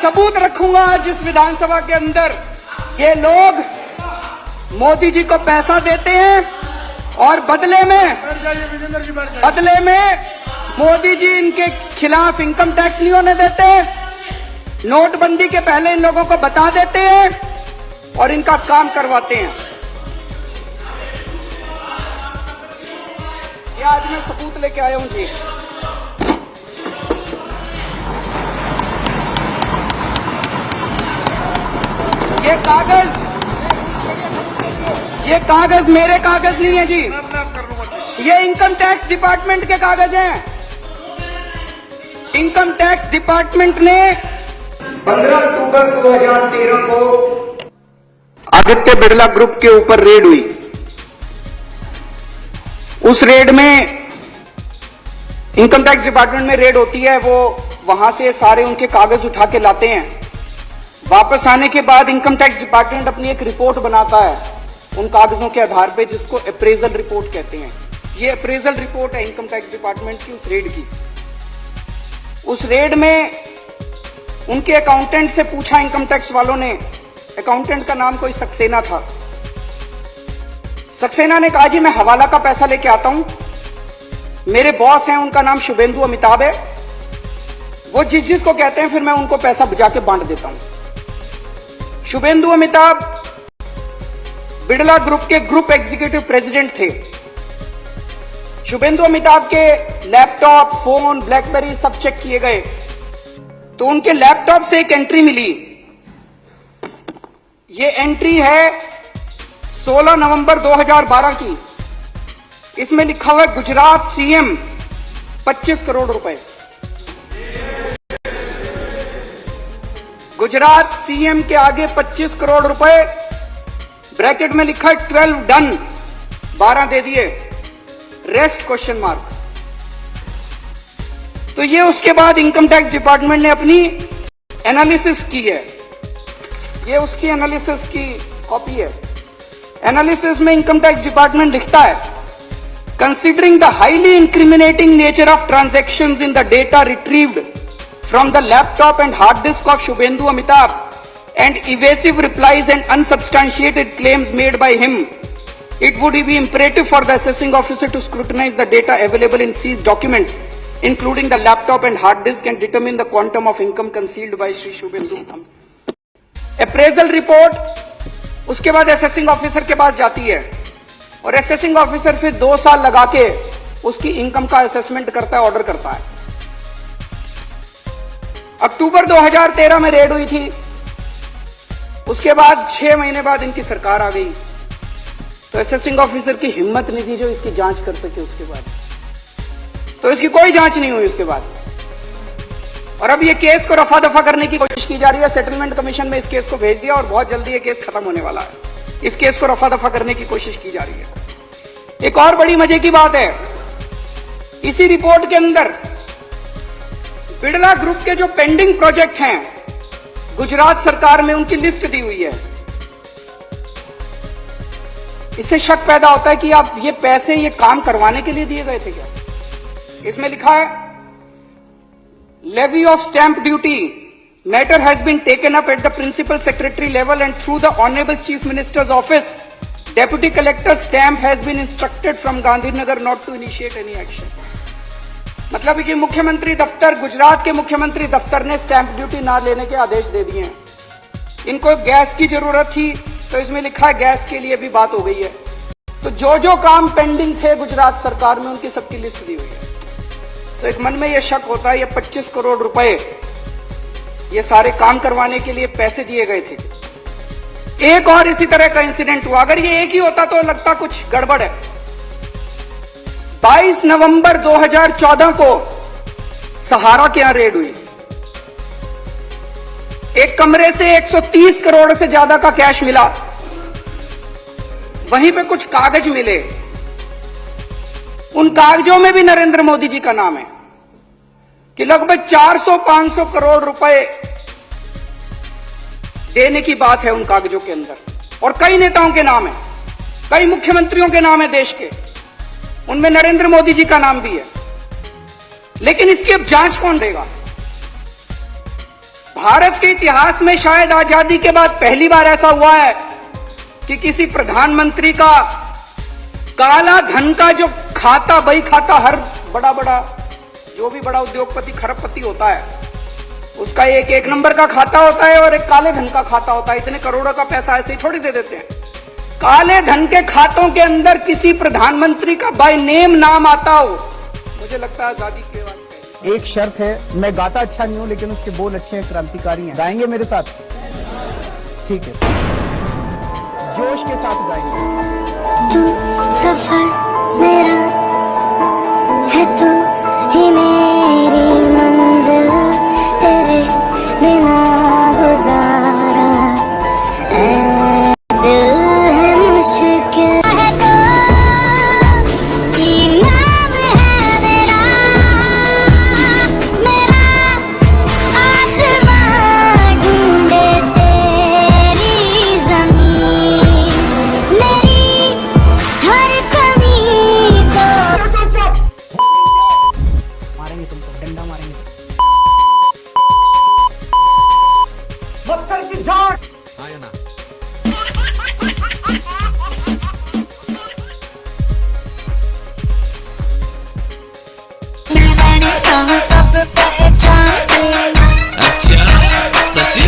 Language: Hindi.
सबूत रखूंगा आज इस विधानसभा के अंदर। ये लोग मोदी जी को पैसा देते हैं और बदले में मोदी जी इनके खिलाफ इनकम टैक्स नहीं होने देते, नोटबंदी के पहले इन लोगों को बता देते हैं और इनका काम करवाते हैं। ये आज मैं सबूत लेके आया हूं जी। ये कागज मेरे कागज नहीं है जी, ये इनकम टैक्स डिपार्टमेंट के कागज हैं। इनकम टैक्स डिपार्टमेंट ने 15 अक्टूबर 2013 को आदित्य बिरला ग्रुप के ऊपर रेड हुई। उस रेड में इनकम टैक्स डिपार्टमेंट में रेड होती है, वो वहां से सारे उनके कागज उठा के लाते हैं। वापस आने के बाद इनकम टैक्स डिपार्टमेंट अपनी एक रिपोर्ट बनाता है उन कागजों के आधार पे, जिसको अप्रेजल रिपोर्ट कहते हैं। ये अप्रेजल रिपोर्ट है इनकम टैक्स डिपार्टमेंट की उस रेड की। उस रेड में उनके अकाउंटेंट से पूछा इनकम टैक्स वालों ने, अकाउंटेंट का नाम कोई सक्सेना था। सक्सेना ने कहा जी मैं हवाला का पैसा लेके आता हूं, मेरे बॉस हैं उनका नाम शुभेंदु अमिताभ है, वो जिसको कहते हैं फिर मैं उनको पैसा जाके बांट देता हूं। शुभेंदु अमिताभ बिरला ग्रुप के ग्रुप एग्जीक्यूटिव प्रेसिडेंट थे। शुभेंदु अमिताभ के लैपटॉप, फोन, ब्लैकबेरी सब चेक किए गए तो उनके लैपटॉप से एक एंट्री मिली। ये एंट्री है 16 नवंबर 2012 की। इसमें लिखा हुआ है गुजरात सीएम 25 करोड़ रुपए। गुजरात सीएम के आगे 25 करोड़ रुपए, ब्रैकेट में लिखा है 12 डन, 12 दे दिए, रेस्ट क्वेश्चन मार्क। तो ये उसके बाद इनकम टैक्स डिपार्टमेंट ने अपनी एनालिसिस की है। ये उसकी एनालिसिस की कॉपी है। एनालिसिस में इनकम टैक्स डिपार्टमेंट लिखता है, considering the highly incriminating nature of transactions in the data retrieved from the laptop and hard disk of Shubhendu Amitabh and evasive replies and unsubstantiated claims made by him, it would be imperative for the assessing officer to scrutinize the data available in seized documents, including the laptop and hard disk, and determine the quantum of income concealed by Shri Shubhendu. Appraisal report उसके बाद assessing officer के पास जाती है और assessing officer फिर 2 साल लगा के उसकी इनकम का असेसमेंट करता है, ऑर्डर करता है। अक्टूबर 2013 में रेड हुई थी। उसके बाद 6 महीने बाद इनकी सरकार आ गई तो असेसिंग ऑफिसर की हिम्मत नहीं थी जो इसकी जांच कर सके। उसके बाद तो इसकी कोई जांच नहीं हुई उसके बाद। और अब ये केस को रफा दफा करने की कोशिश की जा रही है। सेटलमेंट कमीशन में इस केस को भेज दिया और बहुत जल्दी ये केस खत्म होने वाला है। इस केस को रफा दफा करने की कोशिश की जा रही है। एक और बड़ी मजे की बात है, इसी रिपोर्ट के अंदर बिरला ग्रुप के जो पेंडिंग प्रोजेक्ट हैं गुजरात सरकार में, उनकी लिस्ट दी हुई है। इससे शक पैदा होता है कि आप ये पैसे ये काम करवाने के लिए दिए गए थे क्या। इसमें लिखा है, levy of stamp duty matter has been taken up at the principal secretary level and through the honourable chief minister's office. Deputy collector stamp has been instructed from Gandhinagar not to initiate any action. मतलब कि मुख्यमंत्री दफ्तर, गुजरात के मुख्यमंत्री दफ्तर ने स्टैंप ड्यूटी ना लेने के आदेश दे दिए हैं। इनको गैस की जरूरत थी तो इसमें लिखा है गैस के लिए भी बात हो गई है। तो जो जो काम पेंडिंग थे गुजरात सरकार में उनकी सबकी लिस्ट दी हुई है। तो एक मन में यह शक होता है ये 25 करोड़ रुपए ये सारे काम करवाने के लिए पैसे दिए गए थे। एक और इसी तरह का इंसिडेंट हुआ। अगर ये एक ही होता तो लगता कुछ गड़बड़ है। 22 नवंबर 2014 को सहारा के यहां रेड हुई। एक कमरे से 130 करोड़ से ज्यादा का कैश मिला। वहीं पे कुछ कागज मिले, उन कागजों में भी नरेंद्र मोदी जी का नाम है कि लगभग 400-500 करोड़ रुपए देने की बात है उन कागजों के अंदर। और कई नेताओं के नाम है, कई मुख्यमंत्रियों के नाम है देश के, उनमें नरेंद्र मोदी जी का नाम भी है। लेकिन इसकी अब जांच कौन देगा? भारत के इतिहास में शायद आजादी के बाद पहली बार ऐसा हुआ है कि किसी प्रधानमंत्री का काला धन का जो खाता, बही खाता, हर बड़ा जो भी बड़ा उद्योगपति, खरबपति होता है, उसका एक नंबर का खाता होता है और एक काले धन का खाता होता है। इतने करोड़ों का पैसा ऐसे ही थोड़ी दे देते हैं। काले धन के खातों के अंदर किसी प्रधानमंत्री का बाय नेम नाम आता हो, मुझे लगता है आजादी के बाद। एक शर्त है, मैं गाता अच्छा नहीं हूं लेकिन उसके बोल अच्छे हैं, क्रांतिकारी हैं। गाएंगे मेरे साथ? ठीक है, जोश के साथ गाएंगे। तू सफर मेरा है, तू ही मेरी मंजिल, तेरे बिना गुजारा ऐ दिल है मुश्किल है, तो ये नाम है मेरा, मेरा आसमां ढूंढे तेरी ज़मीन, मेरी हर कमी को मारेंगे तुमको, डंडा मारेंगे। मच्छर की झाड़। सब पहचान। अच्छा, सच्ची?